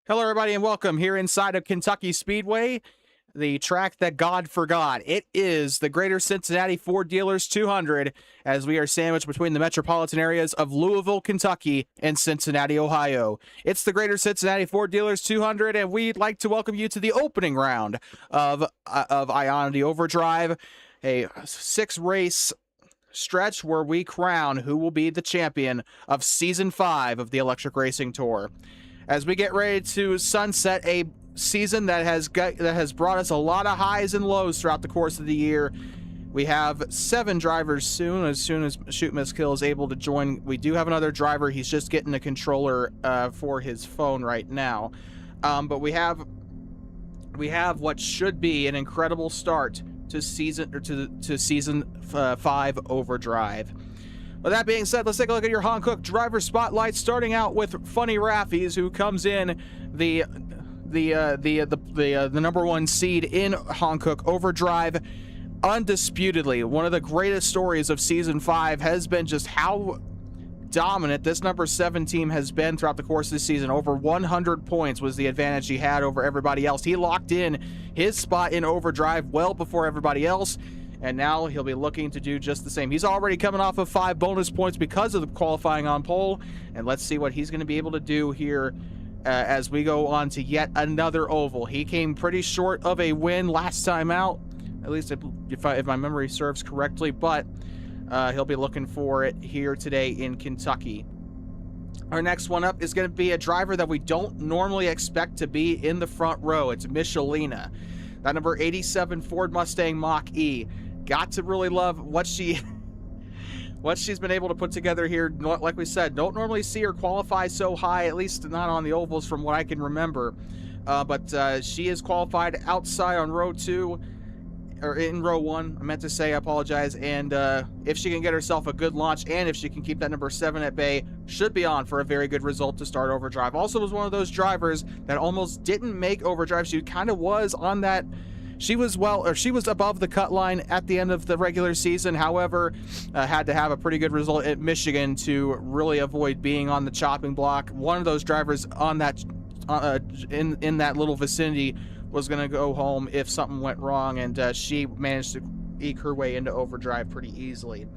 Hello, everybody, and welcome here inside of Kentucky Speedway, the track that God forgot. It is the Greater Cincinnati Ford Dealers 200, as we are sandwiched between the metropolitan areas of Louisville, Kentucky, and Cincinnati, Ohio. It's the Greater Cincinnati Ford Dealers 200, and we'd like to welcome you to the opening round of Ionity Overdrive, a 6-race stretch where we crown who will be the champion of Season 5 of the Electric Racing Tour. As we get ready to sunset a season that has brought us a lot of highs and lows throughout the course of the year, we have 7 drivers soon. As soon as Shoot Miss Kill is able to join, we do have another driver. He's just getting a controller for his phone right now, but we have what should be an incredible start to season 5 Overdrive. With that being said, let's take a look at your Hankook driver spotlight, starting out with Funny Raffies, who comes in the number 1 seed in Hankook Overdrive. Undisputedly, one of the greatest stories of Season 5 has been just how dominant this number 7 team has been throughout the course of the season. Over 100 points was the advantage he had over everybody else. He locked in his spot in Overdrive well before everybody else, and now he'll be looking to do just the same. He's already coming off of 5 bonus points because of the qualifying on pole, and let's see what he's going to be able to do here as we go on to yet another oval. He came pretty short of a win last time out, at least if my memory serves correctly, but he'll be looking for it here today in Kentucky. Our next one up is going to be a driver that we don't normally expect to be in the front row. It's Michelina, that number 87 Ford Mustang Mach-E. Got to really love what she's been able to put together here. Like we said, don't normally see her qualify so high, at least not on the ovals from what I can remember. But she is qualified outside on row 2, or in row 1, I meant to say, I apologize. And if she can get herself a good launch, and if she can keep that number 7 at bay, should be on for a very good result to start Overdrive. Also was one of those drivers that almost didn't make Overdrive. She kind of was on that. She was above the cut line at the end of the regular season. However, had to have a pretty good result at Michigan to really avoid being on the chopping block. One of those drivers on that in that little vicinity was going to go home if something went wrong, and she managed to eke her way into Overdrive pretty easily.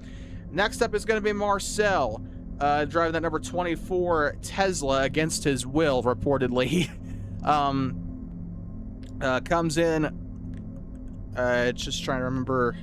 Next up is going to be Marcel, driving that number 24 Tesla against his will, reportedly. Comes in. Just trying to remember.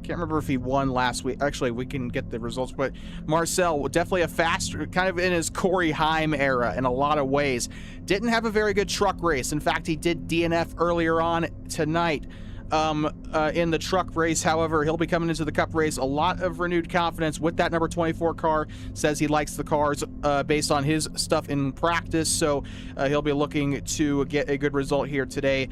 Can't remember if he won last week. Actually, we can get the results, but Marcel, definitely a faster, kind of in his Corey Heim era in a lot of ways. Didn't have a very good truck race. In fact, he did DNF earlier on tonight in the truck race. However, he'll be coming into the cup race. A lot of renewed confidence with that number 24 car. Says he likes the cars based on his stuff in practice, so he'll be looking to get a good result here today.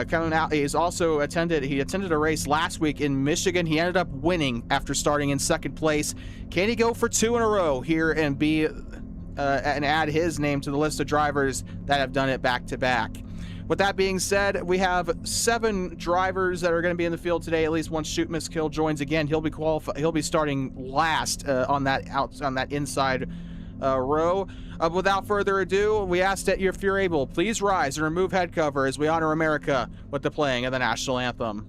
Coming out, he attended a race last week in Michigan. He ended up winning after starting in 2nd place. Can he go for 2 in a row here and be and add his name to the list of drivers that have done it back to back? With that being said, we have 7 drivers that are going to be in the field today. At least once Shoot Miss Kill joins again, he'll be starting last on that inside row. Without further ado, we ask that if you're able, please rise and remove head cover as we honor America with the playing of the national anthem.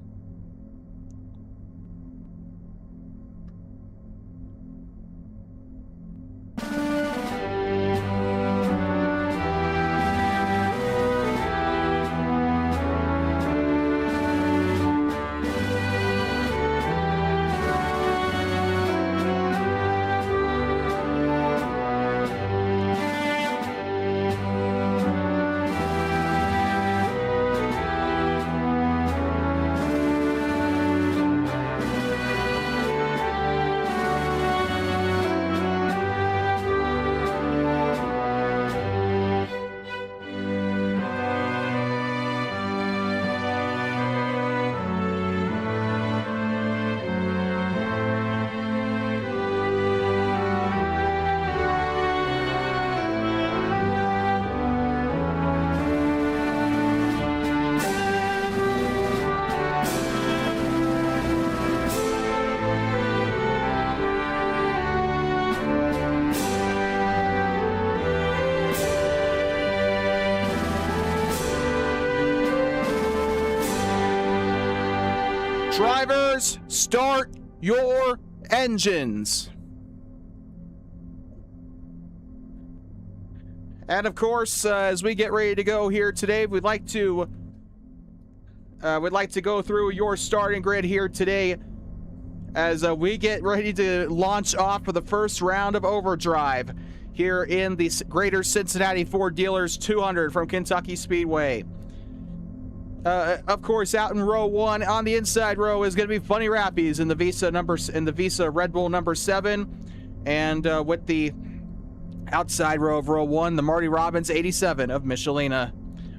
Drivers, start your engines. And of course, as we get ready to go here today, we'd like to go through your starting grid here today as we get ready to launch off for the first round of Overdrive here in the Greater Cincinnati Ford Dealers 200 from Kentucky Speedway. Of course, out in row 1 on the inside row is going to be Funny Rappies in the Visa Red Bull number 7, and with the outside row of row 1, the Marty Robbins 87 of Michelina.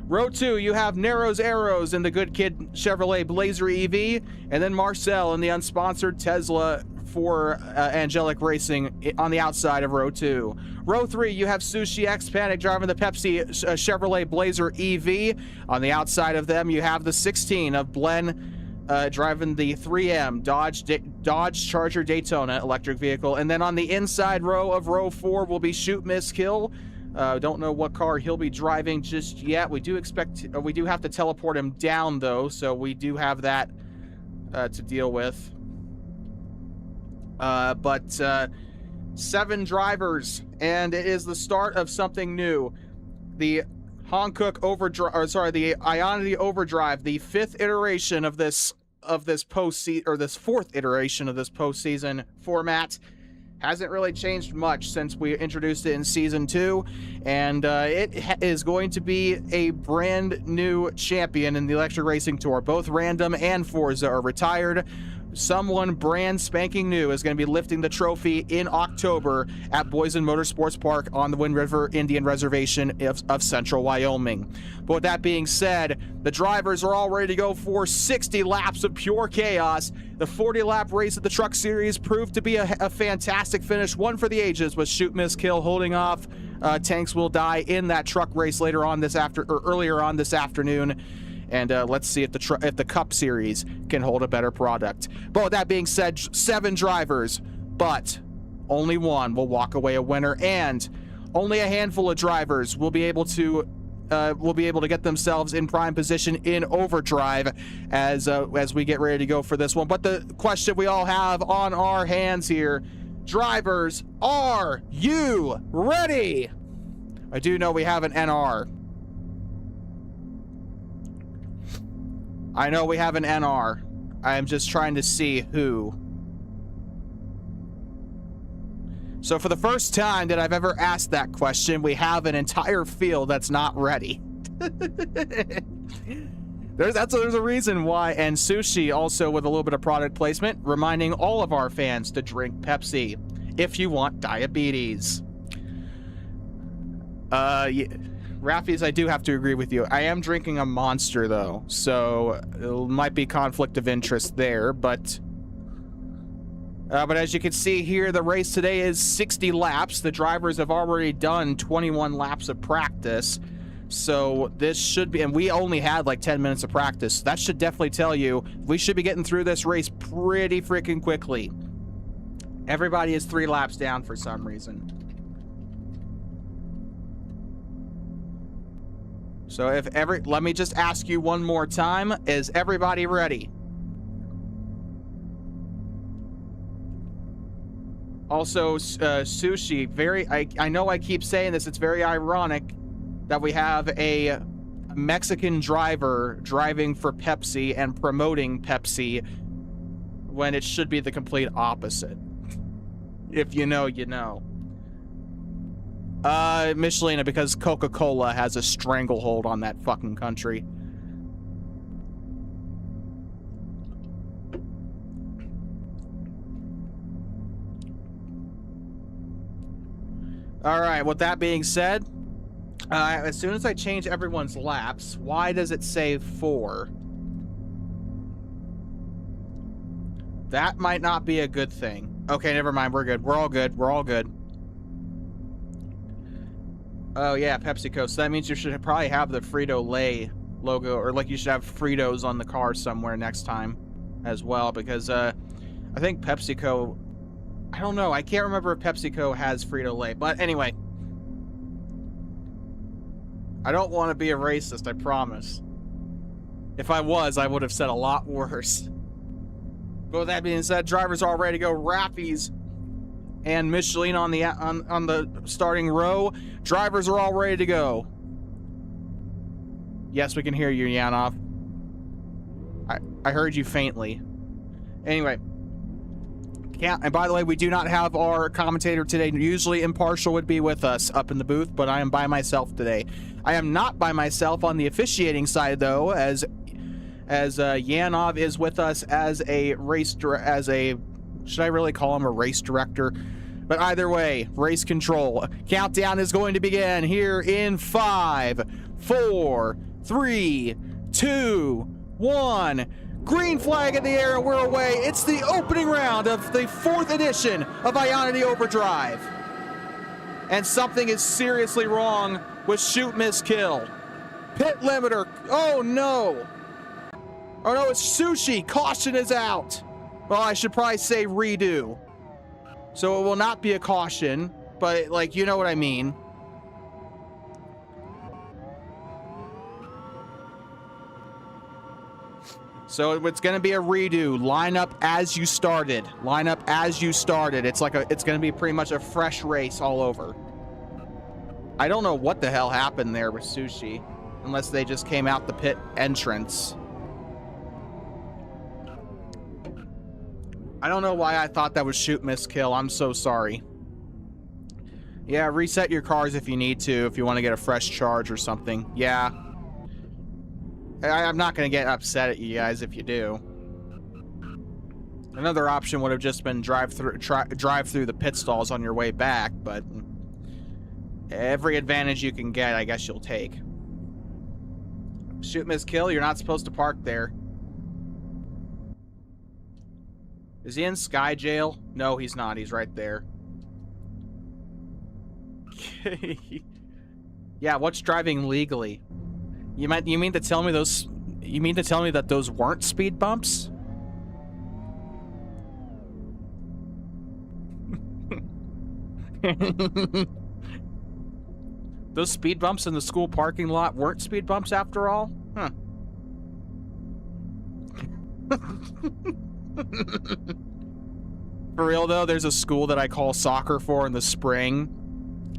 Row 2, you have Narrows Arrows in the Good Kid Chevrolet Blazer EV, and then Marcel in the unsponsored Tesla for Angelic Racing on the outside of row 2. Row 3, you have Sushi X Panic driving the Pepsi Chevrolet Blazer EV. On the outside of them, you have the 16 of Blen driving the 3M Dodge Charger Daytona electric vehicle. And then on the inside row of row 4 will be Shoot Miss Kill. Don't know what car he'll be driving just yet. We do have to teleport him down though, so we do have that to deal with. But 7 drivers, and it is the start of something new. The Hankook Overdrive, or sorry, the Ionity Overdrive, the 5th iteration of this postseason, or this 4th iteration of this postseason format. Hasn't really changed much since we introduced it in Season 2, and it is going to be a brand new champion in the Electric Racing Tour. Both Random and Forza are retired. Someone brand spanking new is going to be lifting the trophy in October at Boysen Motorsports Park on the Wind River Indian Reservation of Central Wyoming. But with that being said, the drivers are all ready to go for 60 laps of pure chaos. The 40-lap race at the Truck Series proved to be a fantastic finish, one for the ages, with Shoot Miss Kill holding off Tanks Will Die in that truck race earlier on this afternoon. And let's see if the Cup Series can hold a better product. But with that being said, 7 drivers, but only one will walk away a winner, and only a handful of drivers will be able to get themselves in prime position in Overdrive as we get ready to go for this one. But the question we all have on our hands here: drivers, are you ready? I do know we have an NR. I know we have an NR. I am just trying to see who. So for the first time that I've ever asked that question, we have an entire field that's not ready. There's a reason why. And Sushi also with a little bit of product placement, reminding all of our fans to drink Pepsi if you want diabetes. Yeah. Raffies, I do have to agree with you. I am drinking a Monster, though, so it might be conflict of interest there, but as you can see here, the race today is 60 laps. The drivers have already done 21 laps of practice, so this should be, and we only had like 10 minutes of practice. That should definitely tell you we should be getting through this race pretty freaking quickly. Everybody is 3 laps down for some reason. So let me just ask you one more time, is everybody ready? Also, Sushi, I know I keep saying this, it's very ironic that we have a Mexican driver driving for Pepsi and promoting Pepsi when it should be the complete opposite. If you know, you know. Michelina, because Coca-Cola has a stranglehold on that fucking country. Alright, with that being said, as soon as I change everyone's laps, why does it say 4? That might not be a good thing. Okay, never mind, we're good. We're all good. We're all good. Oh yeah, PepsiCo. So that means you should probably have the Frito-Lay logo, or like you should have Fritos on the car somewhere next time as well, because I think PepsiCo, I don't know, I can't remember if PepsiCo has Frito-Lay, but anyway. I don't want to be a racist, I promise. If I was, I would have said a lot worse. But with that being said, drivers are all ready to go. Raffies and Michelin on the starting row. Drivers are all ready to go. Yes, we can hear you, Yanov. I heard you faintly. Anyway. And by the way, we do not have our commentator today. Usually Impartial would be with us up in the booth, but I am by myself today. I am not by myself on the officiating side, though, as Yanov is with us as a should I really call him a race director? But either way, race control. Countdown is going to begin here in 5, 4, 3, 2, 1. Green flag in the air and we're away. It's the opening round of the 4th edition of Ionity Overdrive. And something is seriously wrong with shoot, miss, kill. Pit limiter. Oh no. Oh no, it's Sushi. Caution is out. Well, I should probably say redo. So it will not be a caution, but like, you know what I mean. So it's going to be a redo. Line up as you started. Line up as you started. It's going to be pretty much a fresh race all over. I don't know what the hell happened there with Sushi, unless they just came out the pit entrance. I don't know why I thought that was shoot, miss, kill. I'm so sorry. Yeah, reset your cars if you need to, if you want to get a fresh charge or something. Yeah. I'm not going to get upset at you guys if you do. Another option would have just been drive through the pit stalls on your way back, but every advantage you can get, I guess you'll take. Shoot, miss, kill. You're not supposed to park there. Is he in Sky Jail? No, he's not. He's right there. Yeah, what's driving legally? You mean to tell me those? You mean to tell me that those weren't speed bumps? Those speed bumps in the school parking lot weren't speed bumps after all? Huh. For real though, there's a school that I call soccer for in the spring,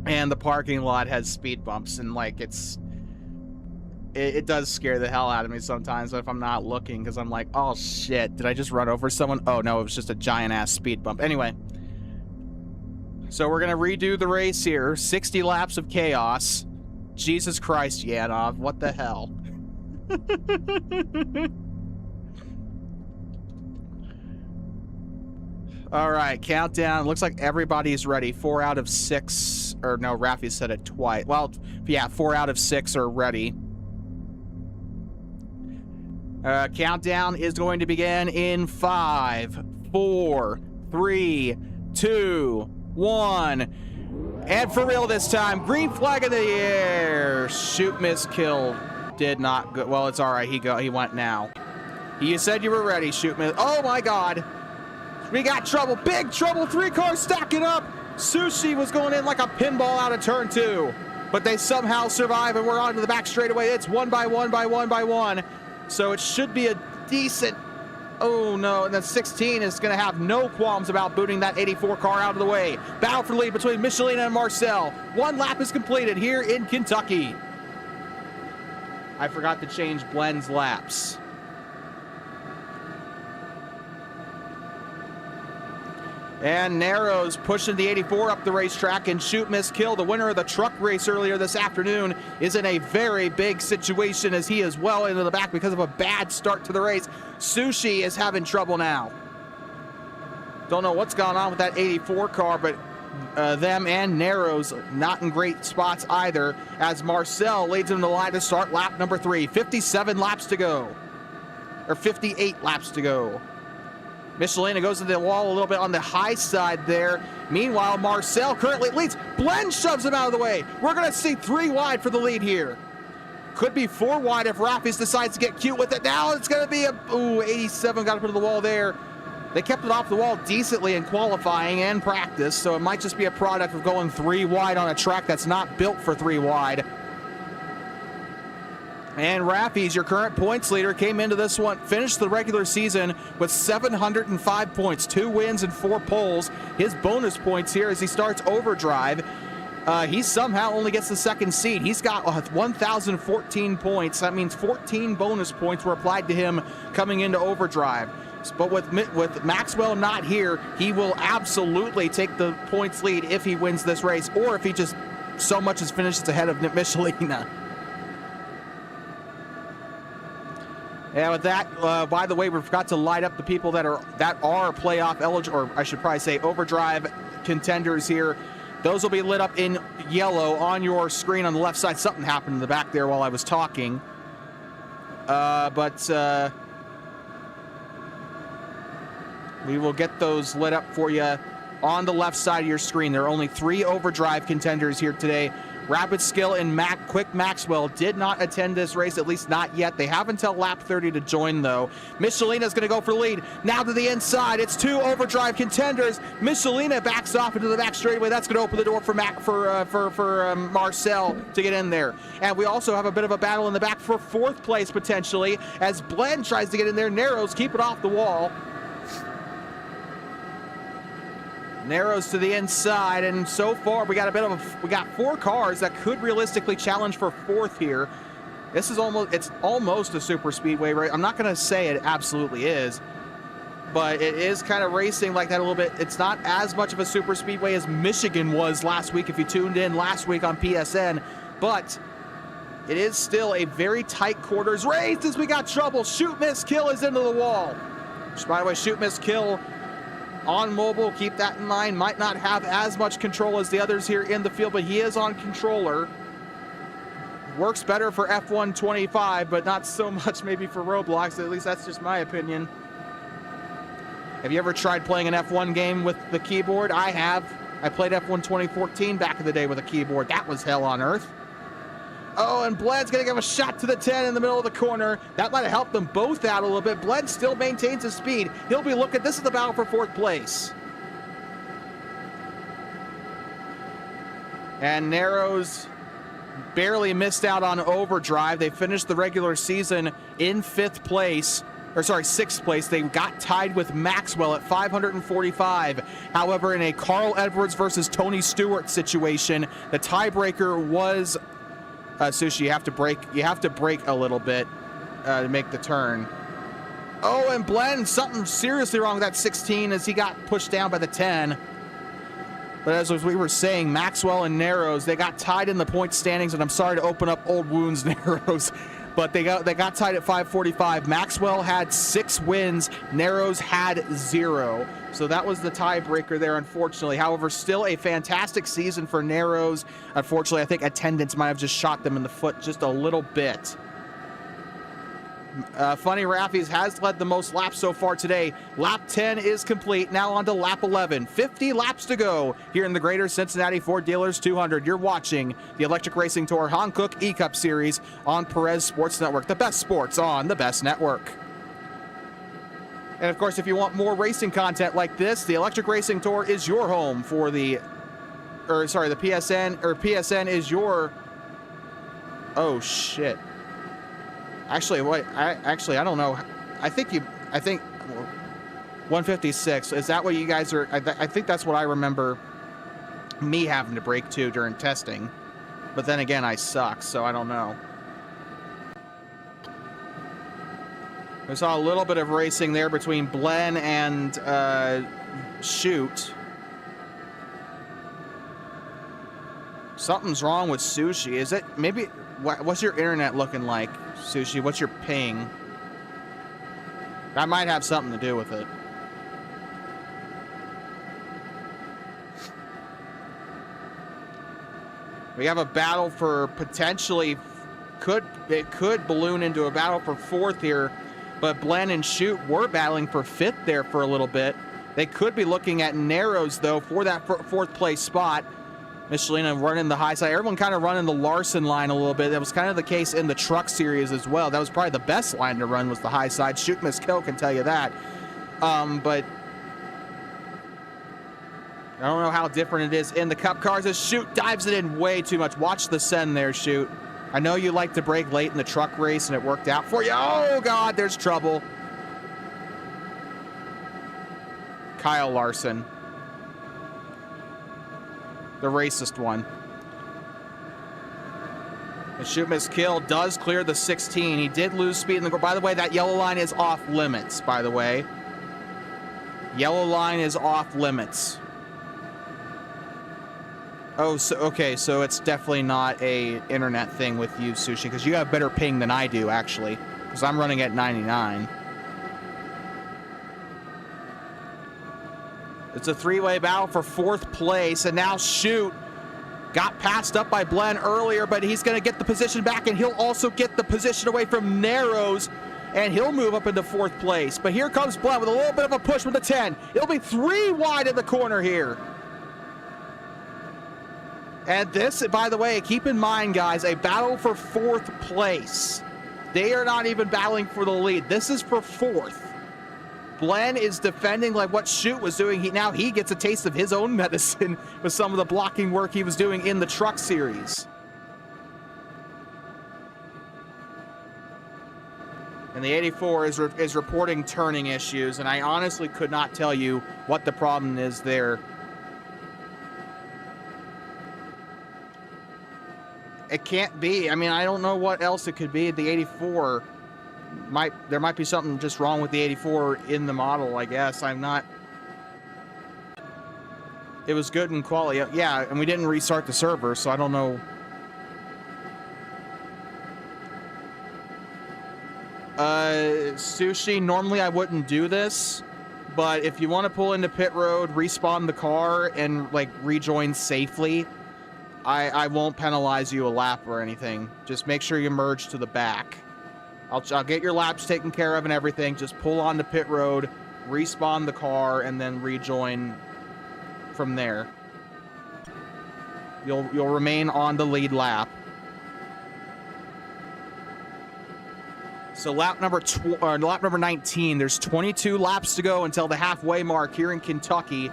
and the parking lot has speed bumps, and like it does scare the hell out of me sometimes if I'm not looking, because I'm like, oh shit, did I just run over someone? Oh no, it was just a giant ass speed bump. Anyway, so we're gonna redo the race here. 60 laps of chaos. Jesus Christ, Yanov, what the hell? All right, countdown. Looks like everybody's ready. 4 out of 6, or no, Raffi said it twice. Well, yeah, 4 out of 6 are ready. Countdown is going to begin in 5, 4, 3, 2, 1. And for real this time, green flag in the air. Shoot, miss, kill. Did not go. Well, it's all right. He went now. You said you were ready. Shoot, miss. Oh my God. We got trouble. Big trouble. 3 cars stacking up. Sushi was going in like a pinball out of turn 2, but they somehow survive, and we're onto the back straightaway. It's 1 by 1 by 1 by 1. So it should be a decent. Oh no, and then 16 is going to have no qualms about booting that 84 car out of the way. Battle for lead between Michelin and Marcel. 1 lap is completed here in Kentucky. I forgot to change Blend's laps. And Narrows pushing the 84 up the racetrack, and shoot, miss, kill. The winner of the truck race earlier this afternoon is in a very big situation, as he is well into the back because of a bad start to the race. Sushi is having trouble now. Don't know what's going on with that 84 car, but them and Narrows not in great spots either, as Marcel leads him to the line to start lap number 3. 57 laps to go, or 58 laps to go. Michelina goes into the wall a little bit on the high side there. Meanwhile, Marcel currently leads. Blend shoves him out of the way. We're going to see 3 wide for the lead here. Could be 4 wide if Rafis decides to get cute with it. Now it's going to be a 87. Got to put to the wall there. They kept it off the wall decently in qualifying and practice, so it might just be a product of going 3 wide on a track that's not built for 3 wide. And Raffy's your current points leader, came into this one, finished the regular season with 705 points, 2 wins and 4 poles. His bonus points here as he starts overdrive. He somehow only gets the 2nd seed. He's got 1,014 points. That means 14 bonus points were applied to him coming into overdrive. But with Maxwell not here, he will absolutely take the points lead if he wins this race, or if he just so much as finishes ahead of Michelina. Yeah, with that, by the way, we forgot to light up the people that are playoff eligible, or I should probably say overdrive contenders here. Those will be lit up in yellow on your screen on the left side. Something happened in the back there while I was talking. We will get those lit up for you on the left side of your screen. There are only 3 overdrive contenders here today. Rapid Skill and Quick Maxwell did not attend this race, at least not yet. They have until lap 30 to join, though. Michelina's going to go for the lead. Now to the inside. It's 2 overdrive contenders. Michelina backs off into the back straightaway. That's going to open the door for Marcel to get in there. And we also have a bit of a battle in the back for 4th place, potentially, as Blen tries to get in there. Narrows keep it off the wall. Narrows to the inside, and so far we got 4 cars that could realistically challenge for 4th here. This is almost a super speedway race. I'm not going to say it absolutely is, but it is kind of racing like that a little bit. It's not as much of a super speedway as Michigan was last week if you tuned in last week on PSN, but it is still a very tight quarters race as we got trouble. Shoot, miss, kill is into the wall. By the way, shoot, miss, kill on mobile, keep that in mind, might not have as much control as the others here in the field, but he is on controller. Works better for F1 25, but not so much maybe for Roblox. At least that's just my opinion. Have you ever tried playing an F1 game with the keyboard? I have. I played F1 2014 back in the day with a keyboard. That was hell on earth. Oh, and Bled's going to give a shot to the 10 in the middle of the corner. That might have helped them both out a little bit. Bled still maintains his speed. He'll be looking. This is the battle for 4th place. And Narrows barely missed out on overdrive. They finished the regular season in 5th place. Or sorry, 6th place. They got tied with Maxwell at 545. However, in a Carl Edwards versus Tony Stewart situation, the tiebreaker was Sushi, you have to brake a little bit to make the turn. Oh, and Blen, something seriously wrong with that 16 as he got pushed down by the 10. But as we were saying, Maxwell and Narrows, they got tied in the point standings, and I'm sorry to open up old wounds, Narrows, but they got tied at 545. Maxwell had 6 wins, Narrows had 0. So that was the tiebreaker there, unfortunately. However, still a fantastic season for Narrows. Unfortunately, I think attendance might have just shot them in the foot just a little bit. Funny Raffies has led the most laps so far today. Lap 10 is complete. Now on to lap 11. 50 laps to go here in the Greater Cincinnati Ford Dealers 200. You're watching the Electric Racing Tour Hankook E-Cup Series on Perez Sports Network. The best sports on the best network. And of course, if you want more racing content like this, the Electric Racing Tour is your home for the PSN is your, oh shit. Actually, I don't know. I think 156. Is that what you guys are? I think that's what I remember me having to brake to during testing. But then again, I suck, so I don't know. We saw a little bit of racing there between Blen and Shoot. Something's wrong with Sushi. Is it maybe? What's your internet looking like, Sushi? What's your ping? That might have something to do with it. We have a battle for potentially it could balloon into a battle for 4th here, but Blen and Shoot were battling for 5th there for a little bit. They could be looking at Narrows though for that 4th place spot. Michelina running the high side. Everyone kind of running the Larson line a little bit. That was kind of the case in the truck series as well. That was probably the best line to run was the high side. Shoot, miss, kill can tell you that. But I don't know how different it is in the Cup cars as Shoot dives it in way too much. Watch the send there, Shoot. I know you like to brake late in the truck race, and it worked out for you. Oh, God, there's trouble. Kyle Larson. The racist one. The shoot, miss, kill does clear the 16. He did lose speed in the... By the way, that yellow line is off limits, by the way. Yellow line is off limits. Oh, so okay, so it's definitely not a internet thing with you, Sushi, because you have better ping than I do, actually, because I'm running at 99. It's a three-way battle for 4th place, and now Shoot got passed up by Blen earlier, but he's going to get the position back, and he'll also get the position away from Narrows, and he'll move up into 4th place. But here comes Blen with a little bit of a push with the 10. It'll be 3 wide in the corner here. And this, by the way, keep in mind, guys, a battle for 4th place. They are not even battling for the lead. This is for 4th. Blen is defending like what Shoot was doing. Now he gets a taste of his own medicine with some of the blocking work he was doing in the truck series. And the 84 is reporting turning issues, and I honestly could not tell you what the problem is there. It can't be. I mean, I don't know what else it could be. The 84 there might be something just wrong with the 84 in the model, I guess. I'm not. It was good in quality. Yeah, and we didn't restart the server, so I don't know. Sushi, normally I wouldn't do this, but if you want to pull into pit road, respawn the car, and like rejoin safely, I won't penalize you a lap or anything. Just make sure you merge to the back. I'll get your laps taken care of and everything. Just pull onto pit road, respawn the car, and then rejoin from there. You'll remain on the lead lap. So lap number 19. There's 22 laps to go until the halfway mark here in Kentucky.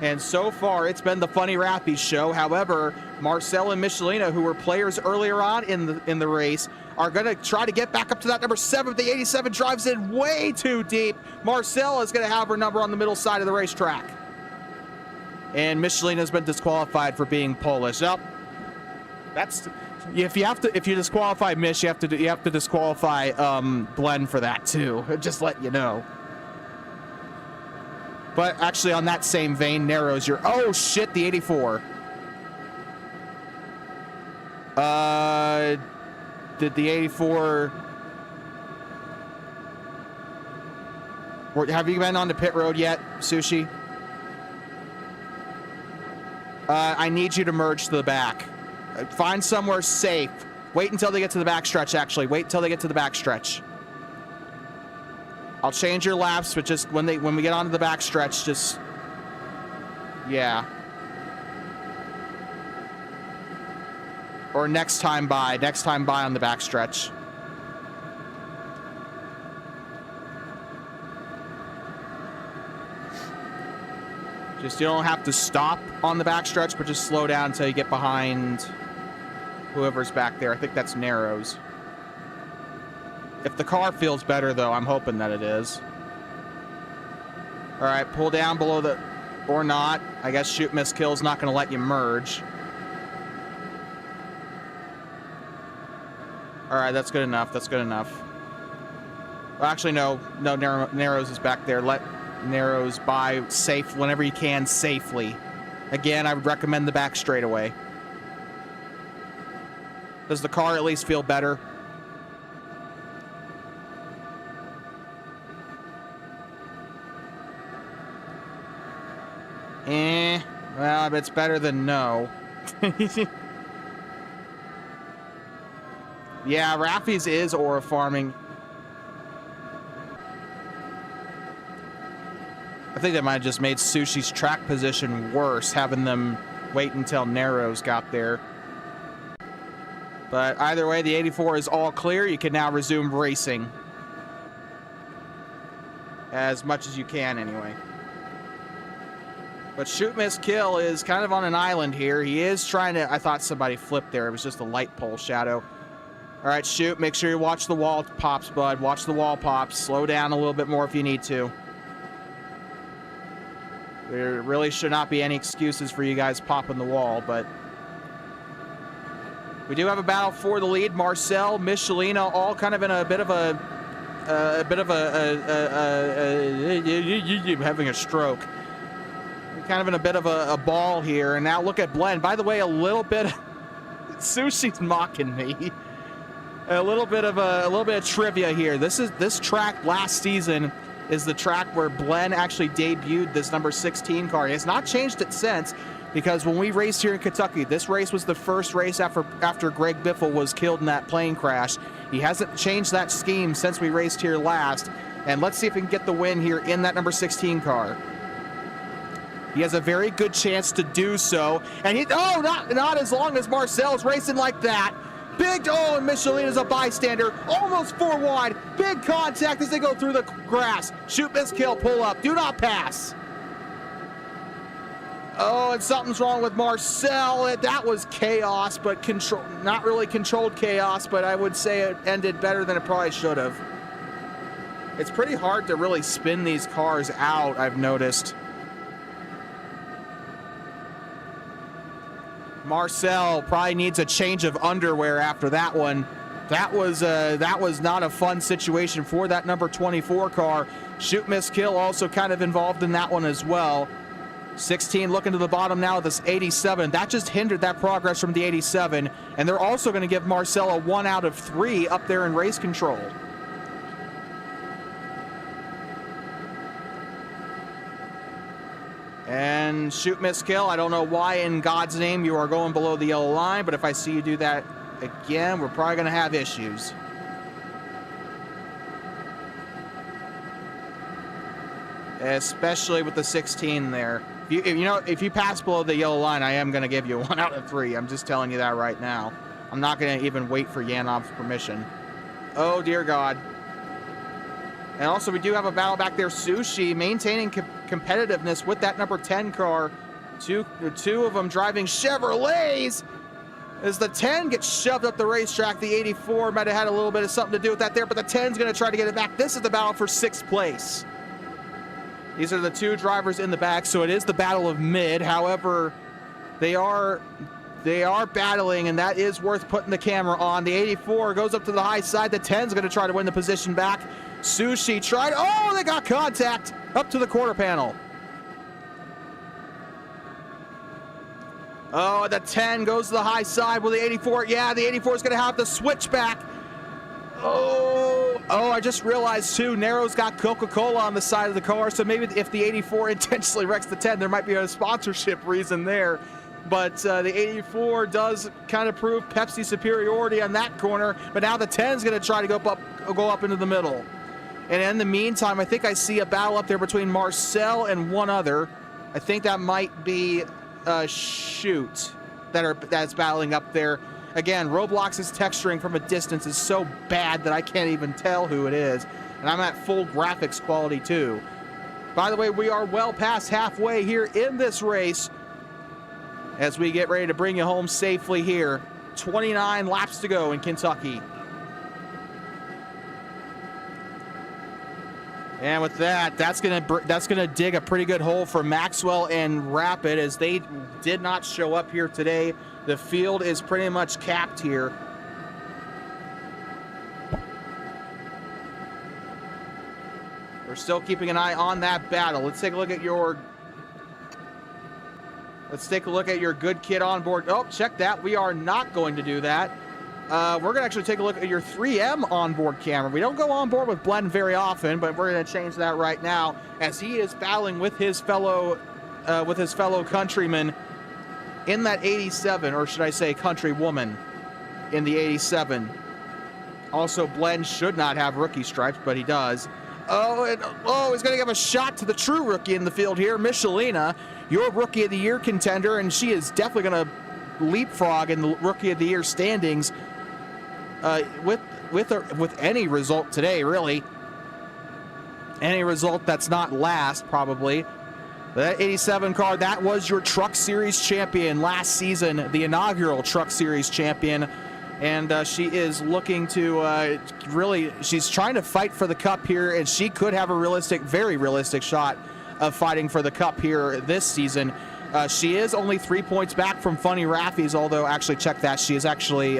And so far, it's been the Funny Rappies show. However, Marcel and Michelina, who were players earlier on in the race, are going to try to get back up to that number 7. The 87 drives in way too deep. Marcel is going to have her number on the middle side of the racetrack. And Michelina has been disqualified for being Polish. Up. That's if you disqualify Mich, you have to disqualify Blen for that too. Just let you know. But actually, on that same vein, Narrows your... Oh, shit, the 84. Did the 84... Have you been on the pit road yet, Sushi? I need you to merge to the back. Find somewhere safe. Wait until they get to the backstretch, actually. Wait until they get to the backstretch. I'll change your laps, but just when we get onto the backstretch, just... Yeah. Or next time by on the backstretch. Just, you don't have to stop on the backstretch, but just slow down until you get behind whoever's back there. I think that's Narrows. If the car feels better, though, I'm hoping that it is. All right, pull down below the... Or not. I guess shoot, miss, kill's not going to let you merge. All right, that's good enough. That's good enough. Well, actually, no. No, Narrows is back there. Let Narrows by safe whenever you can safely. Again, I would recommend the back straightaway. Does the car at least feel better? Well, it's better than no. Yeah, Raffi's is aura farming. I think that might have just made Sushi's track position worse, having them wait until Narrows got there. But either way, the 84 is all clear. You can now resume racing. As much as you can, anyway. But shoot, miss, kill is kind of on an island here. He is trying to... I thought somebody flipped there. It was just a light pole shadow. All right, shoot. Make sure you watch the wall pops, bud. Watch the wall pops. Slow down a little bit more if you need to. There really should not be any excuses for you guys popping the wall, but we do have a battle for the lead. Marcel, Michelina, all kind of in a bit of having a stroke. Kind of in a bit of a ball here, and now look at Blend. By the way, a little bit. Sushi's mocking me. A little bit of trivia here. This track last season is the track where Blen actually debuted this number 16 car. He has not changed it since, because when we raced here in Kentucky, this race was the first race after Greg Biffle was killed in that plane crash. He hasn't changed that scheme since we raced here last. And let's see if we can get the win here in that number 16 car. He has a very good chance to do so. And not as long as Marcel's racing like that. Big, and Michelina's a bystander, almost 4 wide. Big contact as they go through the grass. Shoot, miss, kill, pull up. Do not pass. Oh, and something's wrong with Marcel. That was chaos, but not really controlled chaos, but I would say it ended better than it probably should have. It's pretty hard to really spin these cars out, I've noticed. Marcel probably needs a change of underwear after that one. That was not a fun situation for that number 24 car. Shoot, miss, kill also kind of involved in that one as well. 16 looking to the bottom now with this 87. That just hindered that progress from the 87. And they're also going to give Marcel a 1 out of 3 up there in race control. And shoot, miss, kill. I don't know why in God's name you are going below the yellow line, but if I see you do that again, we're probably going to have issues. Especially with the 16 there. If you pass below the yellow line, I am going to give you a 1 out of 3. I'm just telling you that right now. I'm not going to even wait for Yanov's permission. Oh, dear God. And also, we do have a battle back there. Sushi maintaining competitiveness with that number 10 car. Two of them driving Chevrolets. As the 10 gets shoved up the racetrack, the 84 might have had a little bit of something to do with that there, but the 10's going to try to get it back. This is the battle for 6th place. These are the 2 drivers in the back, so it is the battle of mid. However, they are battling, and that is worth putting the camera on. The 84 goes up to the high side. The 10's going to try to win the position back. Sushi tried. Oh, they got contact up to the quarter panel. Oh, the 10 goes to the high side. Will the 84? Yeah, the 84 is going to have the switch back. Oh, I just realized too, Nero's got Coca-Cola on the side of the car, so maybe if the 84 intentionally wrecks the 10, there might be a sponsorship reason there. But the 84 does kind of prove Pepsi superiority on that corner, but now the 10 is going to try to go up into the middle. And in the meantime, I think I see a battle up there between Marcel and one other. I think that might be Shoot that's battling up there. Again, Roblox's texturing from a distance is so bad that I can't even tell who it is. And I'm at full graphics quality too. By the way, we are well past halfway here in this race as we get ready to bring you home safely here. 29 laps to go in Kentucky. And with that, that's gonna dig a pretty good hole for Maxwell and Rapid, as they did not show up here today. The field is pretty much capped here. We're still keeping an eye on that battle. Let's take a look at your good kid on board. Oh, check that. We are not going to do that. We're going to actually take a look at your 3M onboard camera. We don't go on board with Blend very often, but we're going to change that right now as he is battling with his fellow countrymen in that 87, or should I say countrywoman in the 87. Also, Blend should not have rookie stripes, but he does. He's going to give a shot to the true rookie in the field here, Michelina, your Rookie of the Year contender, and she is definitely going to leapfrog in the Rookie of the Year standings with any result today, really. Any result that's not last, probably. That 87 car, that was your Truck Series champion last season, the inaugural Truck Series champion. And she is looking to she's trying to fight for the cup here, and she could have a realistic, very realistic shot of fighting for the cup here this season. She is only 3 points back from Funny Raffies, although actually check that. She is actually,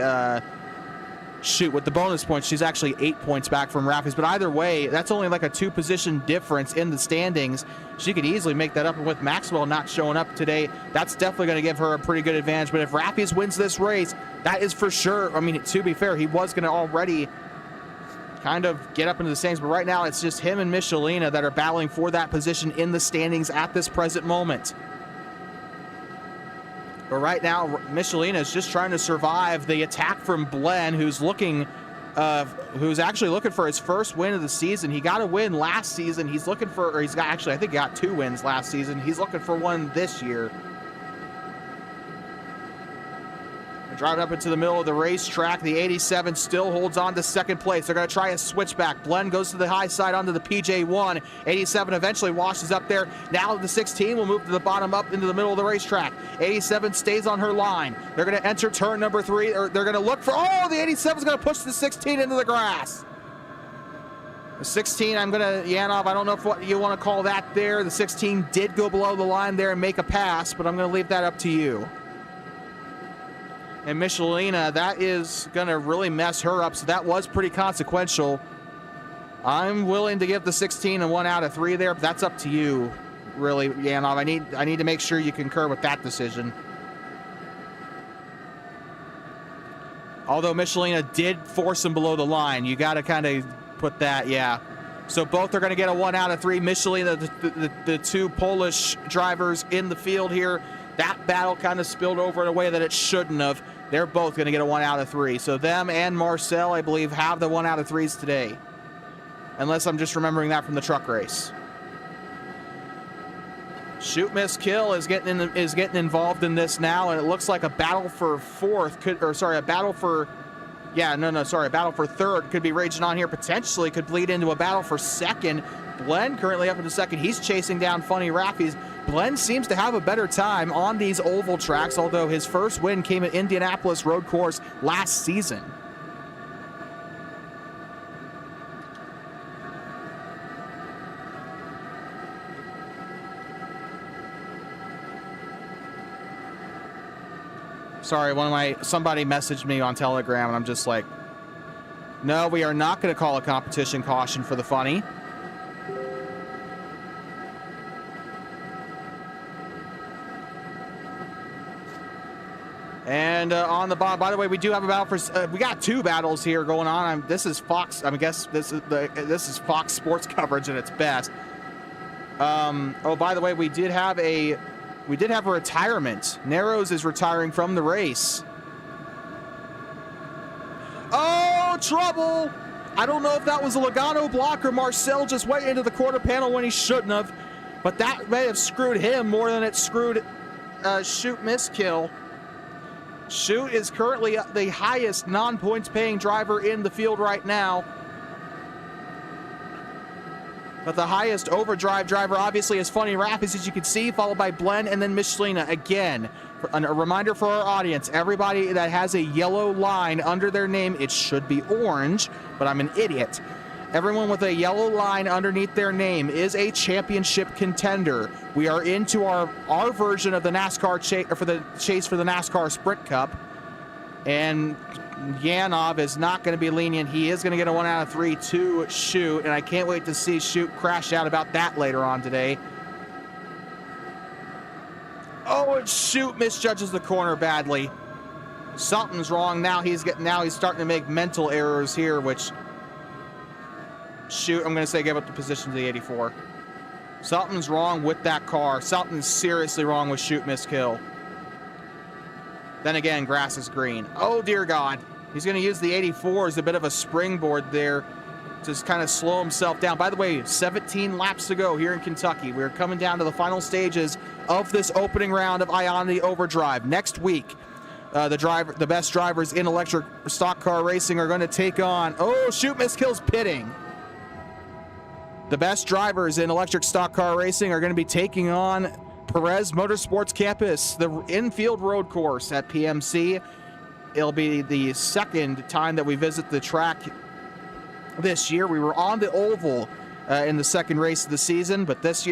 with the bonus points, she's actually 8 points back from Raffies. But either way, that's only like a 2-position difference in the standings. She could easily make that up. And with Maxwell not showing up today, that's definitely going to give her a pretty good advantage. But if Raffies wins this race, that is for sure. I mean, to be fair, he was going to already kind of get up into the standings. But right now, it's just him and Michelina that are battling for that position in the standings at this present moment. But right now, Michelina is just trying to survive the attack from Blen, who's actually looking for his first win of the season. He got a win last season. He's looking for, or he's got, actually, I think he got 2 wins last season. He's looking for one this year. Driving up into the middle of the racetrack, the 87 still holds on to second place. They're going to try a switchback. Blen goes to the high side onto the PJ1. 87 eventually washes up there. Now the 16 will move to the bottom up into the middle of the racetrack. 87 stays on her line. They're going to enter turn number 3. Or they're going to look for, oh, the 87 is going to push the 16 into the grass. The 16, I'm going to, Yanov, I don't know what you want to call that there. The 16 did go below the line there and make a pass, but I'm going to leave that up to you. And Michelina, that is going to really mess her up, so that was pretty consequential. I'm willing to give the 16 a 1 out of 3 there, but that's up to you, really, Yanov. I need to make sure you concur with that decision. Although Michelina did force him below the line. You got to kind of put that, yeah. So both are going to get a 1 out of 3. Michelina, the 2 Polish drivers in the field here, that battle kind of spilled over in a way that it shouldn't have. They're both going to get a 1 out of 3. So them and Marcel, I believe, have the 1 out of 3s today. Unless I'm just remembering that from the truck race. Shoot, miss, kill is getting involved in this now, and it looks like a battle for a battle for third could be raging on here. Potentially could bleed into a battle for second. Blen currently up into second. He's chasing down Funny Raffies. Blen seems to have a better time on these oval tracks, although his first win came at Indianapolis Road Course last season. Sorry, somebody messaged me on Telegram, and I'm just like, no, we are not going to call a competition caution for the Funny. And on the bottom, by the way, we do have a battle for. We got 2 battles here going on. This is Fox. I guess this is Fox Sports coverage at its best. Oh, by the way, we did have a retirement. Narrows is retiring from the race. Oh, trouble! I don't know if that was a Logano block or Marcel just went into the quarter panel when he shouldn't have, but that may have screwed him more than it screwed Shoot, miss, kill. Shoot is currently the highest non-points paying driver in the field right now. But the highest overdrive driver obviously is Funny Raffies, as you can see, followed by Blen and then Michelina. Again, a reminder for our audience, everybody that has a yellow line under their name, it should be orange, but I'm an idiot. Everyone with a yellow line underneath their name is a championship contender. We are into our version of the NASCAR chase for the NASCAR Sprint Cup. And Yanov is not going to be lenient. He is going to get a 1 out of 3 to Shoot, and I can't wait to see Shoot crash out about that later on today. Oh, and Shoot misjudges the corner badly. Something's wrong. Now he's starting to make mental errors here, which Shoot, I'm going to say give up the position to the 84. Something's wrong with that car. Something's seriously wrong with Shoot, miss, kill. Then again, grass is green. Oh, dear God. He's going to use the 84 as a bit of a springboard there to just kind of slow himself down. By the way, 17 laps to go here in Kentucky. We're coming down to the final stages of this opening round of Ionity Overdrive. Next week, the best drivers in electric stock car racing are going to take on... Oh, Shoot, miss, kill's pitting. The best drivers in electric stock car racing are going to be taking on Perez Motorsports Campus, the infield road course at PMC. it'll be the second time that we visit the track this year. We were on the oval in the second race of the season, but this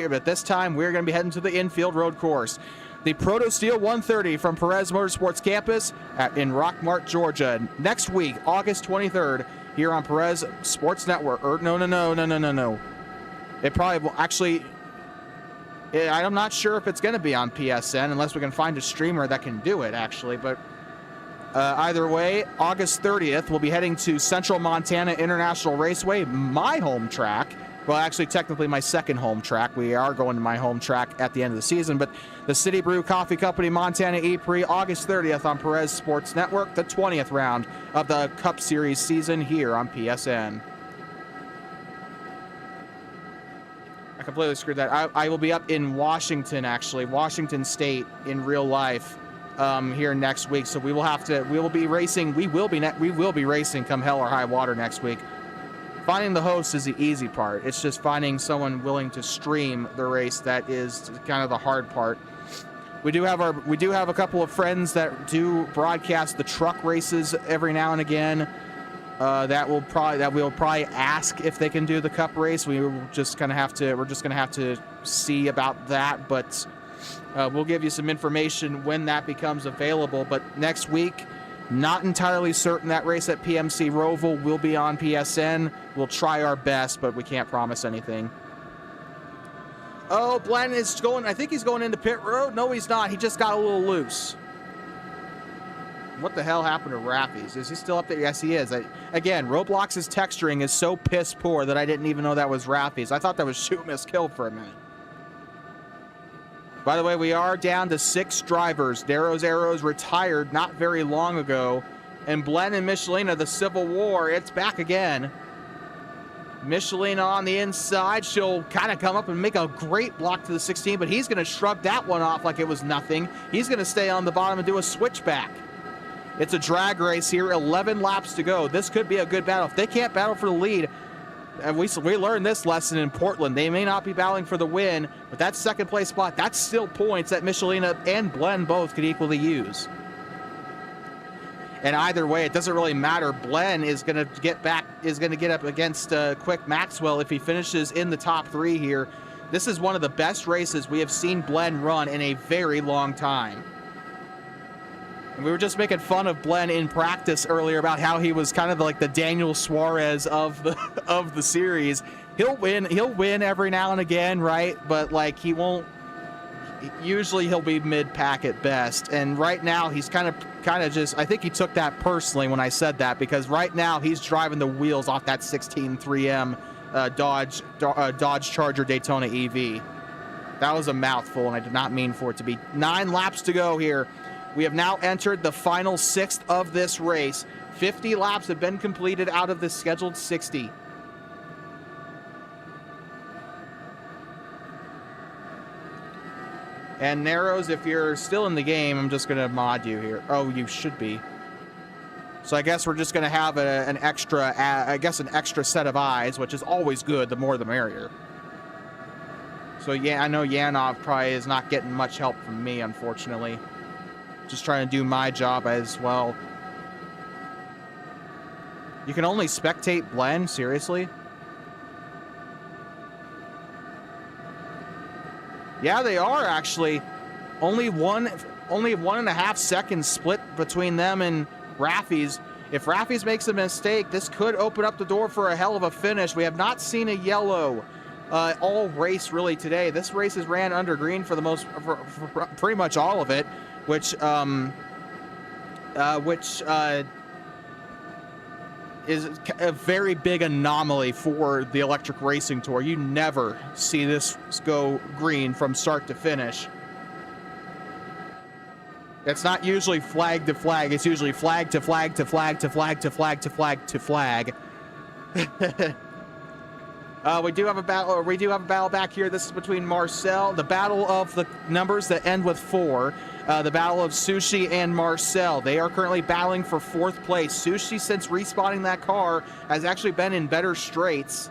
time we're going to be heading to the infield road course. The Proto Steel 130 from Perez Motorsports Campus in Rockmart, Georgia. Next week, August 23rd, here on Perez Sports Network. No. It probably will actually. I'm not sure if it's going to be on PSN unless we can find a streamer that can do it, actually. But either way, August 30th, we'll be heading to Central Montana International Raceway, my home track. Well, actually, technically my second home track. We are going to my home track at the end of the season. But the City Brew Coffee Company Montana E-Prix, August 30th on Perez Sports Network, the 20th round of the Cup Series season here on PSN. I completely screwed that. I will be up in Washington, actually, Washington State in real life here next week. So we will be racing come hell or high water next week. Finding the host is the easy part. It's just finding someone willing to stream the race that is kind of the hard part. We do have a couple of friends that do broadcast the truck races every now and again. We'll probably ask if they can do the Cup race. We're just gonna have to see about that, but we'll give you some information when that becomes available. But next week, not entirely certain that race at PMC Roval will be on PSN. We'll try our best, but we can't promise anything. Oh, Blen is going. I think he's going into pit road. No, he's not. He just got a little loose. What the hell happened to Raffies? Is he still up there? Yes, he is. Again, Roblox's texturing is so piss poor that I didn't even know that was Raffies. I thought that was shoot, miss, kill for a minute. By the way, we are down to 6 drivers. Darrow's Arrows retired not very long ago. And Blen and Michelina, the Civil War, it's back again. Michelina on the inside. She'll kind of come up and make a great block to the 16, but he's going to shrug that one off like it was nothing. He's going to stay on the bottom and do a switchback. It's a drag race here, 11 laps to go. This could be a good battle. If they can't battle for the lead, and we learned this lesson in Portland. They may not be battling for the win, but that second place spot, that's still points that Michelina and Blen both could equally use. And either way, it doesn't really matter. Blen is going to get up against Quick Maxwell if he finishes in the top 3 here. This is one of the best races we have seen Blen run in a very long time. And we were just making fun of Blen in practice earlier about how he was kind of like the Daniel Suarez of the series. He'll win every now and again, right? But like he won't. Usually he'll be mid-pack at best. And right now he's kind of just. I think he took that personally when I said that, because right now he's driving the wheels off that 16 3M Dodge Charger Daytona EV. That was a mouthful, and I did not mean for it to be. 9 laps to go here. We have now entered the final 6th of this race. 50 laps have been completed out of the scheduled 60. And Narrows, if you're still in the game, I'm just going to mod you here. Oh, you should be. So I guess we're just going to have an extra set of eyes, which is always good. The more the merrier. So yeah, I know Yanov probably is not getting much help from me, unfortunately. Just trying to do my job as well. You can only spectate Blen? Seriously? Yeah, they are actually. Only 1.5 seconds split between them and Raffies. If Raffies makes a mistake, this could open up the door for a hell of a finish. We have not seen a yellow all race really today. This race is ran under green for pretty much all of it. Which is a very big anomaly for the Electric Racing Tour. You never see this go green from start to finish. It's not usually flag to flag. It's usually flag to flag to flag to flag to flag to flag to flag. We do have a battle back here. This is between Marcel, the battle of the numbers that end with 4. The battle of Sushi and Marcel. They are currently battling for 4th place. Sushi, since respawning that car, has actually been in better straits.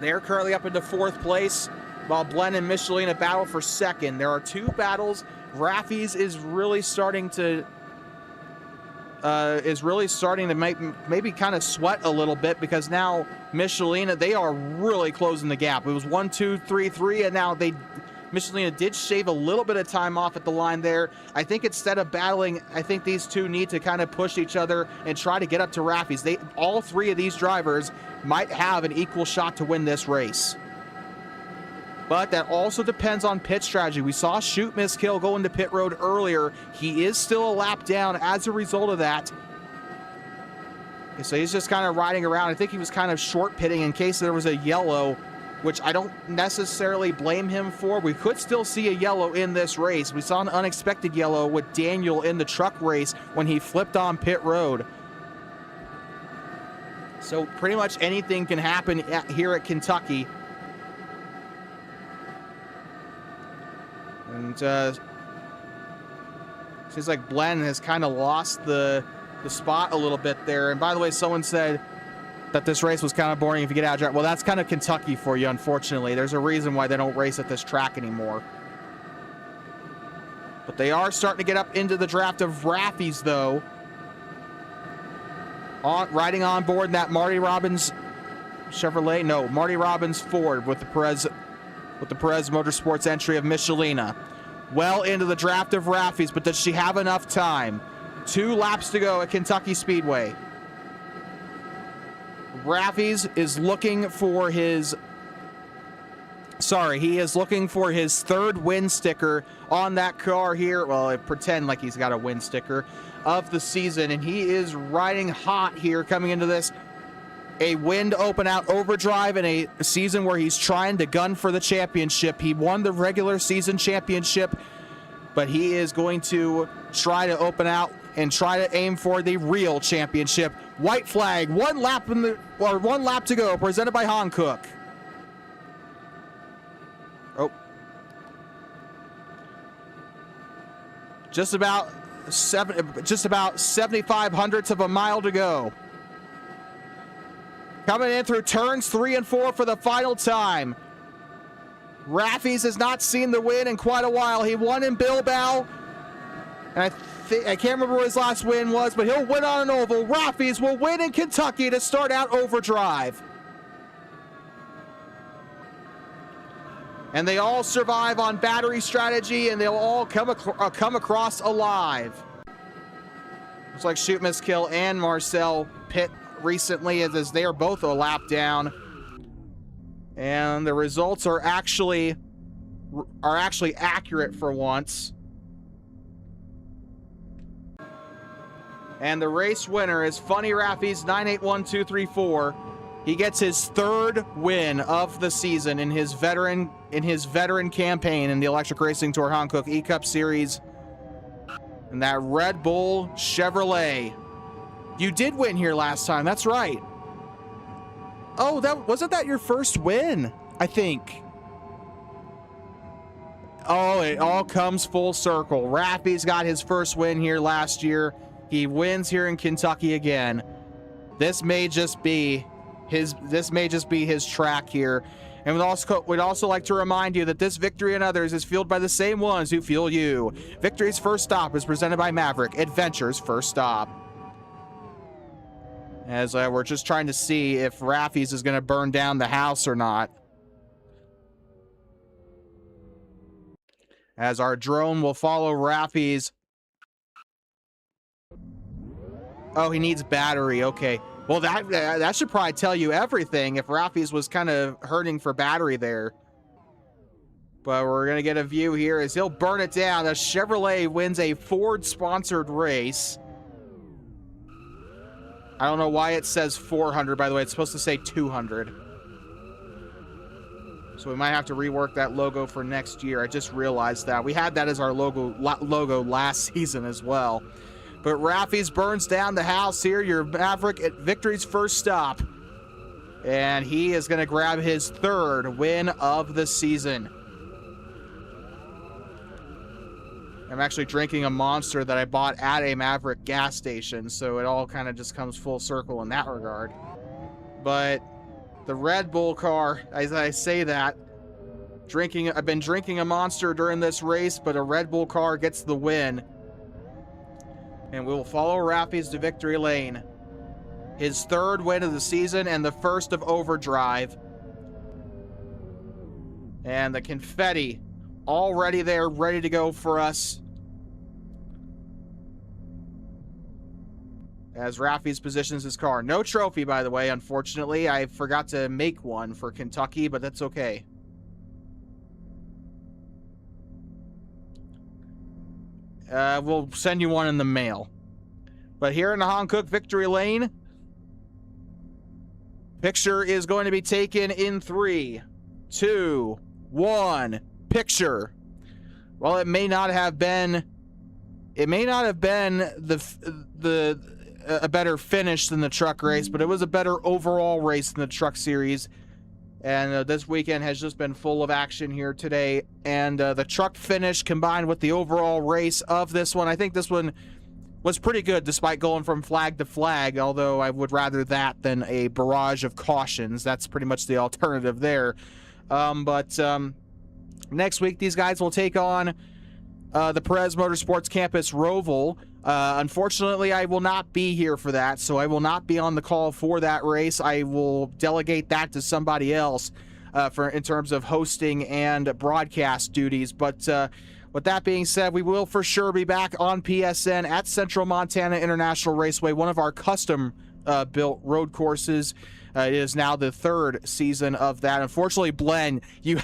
They're currently up into 4th place, while Blen and Michelina battle for 2nd. There are 2 battles Raffies is really starting to maybe kind of sweat a little bit, because now Michelina, they are really closing the gap. It was 1, 2, 3, 3, and now Michelina did shave a little bit of time off at the line there. I think instead of battling, I think these two need to kind of push each other and try to get up to Raffies. All three of these drivers might have an equal shot to win this race. But that also depends on pit strategy. We saw Shoot Miss Kill go into pit road earlier. He is still a lap down as a result of that. So he's just kind of riding around. I think he was kind of short pitting in case there was a yellow, which I don't necessarily blame him for. We could still see a yellow in this race. We saw an unexpected yellow with Daniel in the truck race when he flipped on pit road. So pretty much anything can happen here at Kentucky. And seems like Blen has kind of lost the spot a little bit there. And by the way, someone said that this race was kind of boring if you get out of track. Well, that's kind of Kentucky for you, unfortunately. There's a reason why they don't race at this track anymore. But they are starting to get up into the draft of Raffies, though. Riding on board that Marty Robbins Chevrolet. No, Marty Robbins Ford with the Perez Motorsports entry of Michelina. Well into the draft of Raffies, but does she have enough time? 2 laps to go at Kentucky Speedway. Raffies is looking for his... Sorry, he is looking for his 3rd win sticker on that car here. Well, pretend like he's got a win sticker of the season, and he is riding hot here coming into this. A win to open out Overdrive in a season where he's trying to gun for the championship. He won the regular season championship, but he is going to try to open out and try to aim for the real championship. White flag, 1 lap to go, presented by Hankook. Oh. Just about 75 hundredths of a mile to go. Coming in through turns 3 and 4 for the final time. Raffies has not seen the win in quite a while. He won in Bilbao, and I can't remember what his last win was, but he'll win on an oval. Raffies will win in Kentucky to start out Overdrive. And they all survive on battery strategy, and they'll all come across alive. Looks like Shoot Miss Kill and Marcel pit recently, as they are both a lap down, and the results are actually accurate for once. And the race winner is Funny Raffies 981234. He gets his 3rd win of the season in his veteran campaign in the Electric Racing Tour Hankook E-Cup Series, and that Red Bull Chevrolet. You did win here last time, that's right. Oh, wasn't that your first win, I think. Oh, it all comes full circle. Raffies got his first win here last year. He wins here in Kentucky again. This may just be his track here. And we'd also like to remind you that this victory and others is fueled by the same ones who fuel you. Victory's First Stop is presented by Maverick, Adventure's First Stop. As we're just trying to see if Raffies is going to burn down the house or not. As our drone will follow Raffies. Oh, he needs battery. Okay. Well, that should probably tell you everything if Raffies was kind of hurting for battery there. But we're going to get a view here as he'll burn it down. The Chevrolet wins a Ford-sponsored race. I don't know why it says 400, by the way. It's supposed to say 200. So we might have to rework that logo for next year. I just realized that. We had that as our logo last season as well. But Raffies burns down the house here. Your Maverick at Victory's First Stop. And he is going to grab his 3rd win of the season. I'm actually drinking a Monster that I bought at a Maverick gas station, so it all kind of just comes full circle in that regard. But the Red Bull car, as I say that, I've been drinking a Monster during this race, but a Red Bull car gets the win. And we will follow Raffy's to victory lane. His third win of the season and the first of Overdrive. And the confetti already there, ready to go for us. As Raffy's positions his car. No trophy, by the way, unfortunately. I forgot to make one for Kentucky, but that's okay. We'll send you one in the mail. But here in the Hankook victory lane, picture is going to be taken in 3, 2, 1. Picture. Well, it may not have been a better finish than the truck race, but it was a better overall race than the truck series. And this weekend has just been full of action here today. And the truck finish combined with the overall race of this one, I think this one was pretty good despite going from flag to flag, although I would rather that than a barrage of cautions. That's pretty much the alternative there. But next week, these guys will take on the Perez Motorsports Campus Roval. Unfortunately, I will not be here for that, so I will not be on the call for that race. I will delegate that to somebody else in terms of hosting and broadcast duties. But with that being said, we will for sure be back on PSN at Central Montana International Raceway, one of our custom built road courses. It is now the third season of that. Unfortunately, Blen, you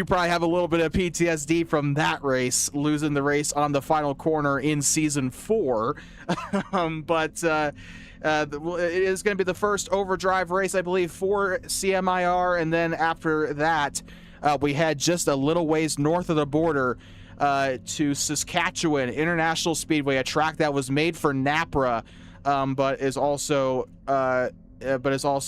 probably have a little bit of PTSD from that race, losing the race on the final corner in season 4. But it is going to be the first overdrive race, I believe, for CMIR. And then after that, we head just a little ways north of the border to Saskatchewan International Speedway, a track that was made for NAPRA, but is also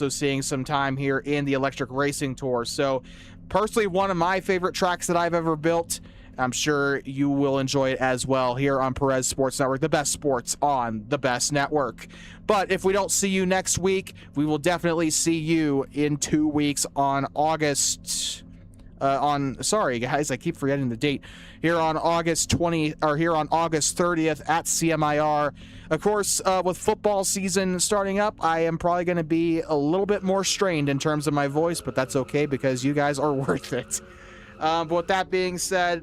seeing some time here in the Electric Racing Tour. So personally, one of my favorite tracks that I've ever built. I'm sure you will enjoy it as well here on Perez Sports Network, the best sports on the best network. But if we don't see you next week, we will definitely see you in 2 weeks on August sorry guys, I keep forgetting the date. Here on August 30th at CMIR. Of course, with football season starting up, I am probably going to be a little bit more strained in terms of my voice, but that's okay because you guys are worth it. But with that being said,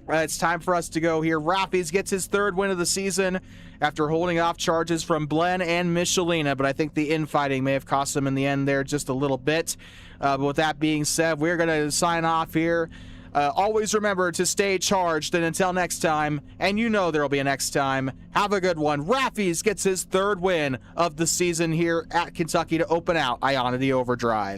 it's time for us to go here. Raffy's gets his third win of the season after holding off charges from Blen and Michelina, but I think the infighting may have cost him in the end there just a little bit. But with that being said, we're going to sign off here. Always remember to stay charged, and until next time, and you know there'll be a next time, have a good one. Raffy's gets his third win of the season here at Kentucky to open out Ionity Overdrive.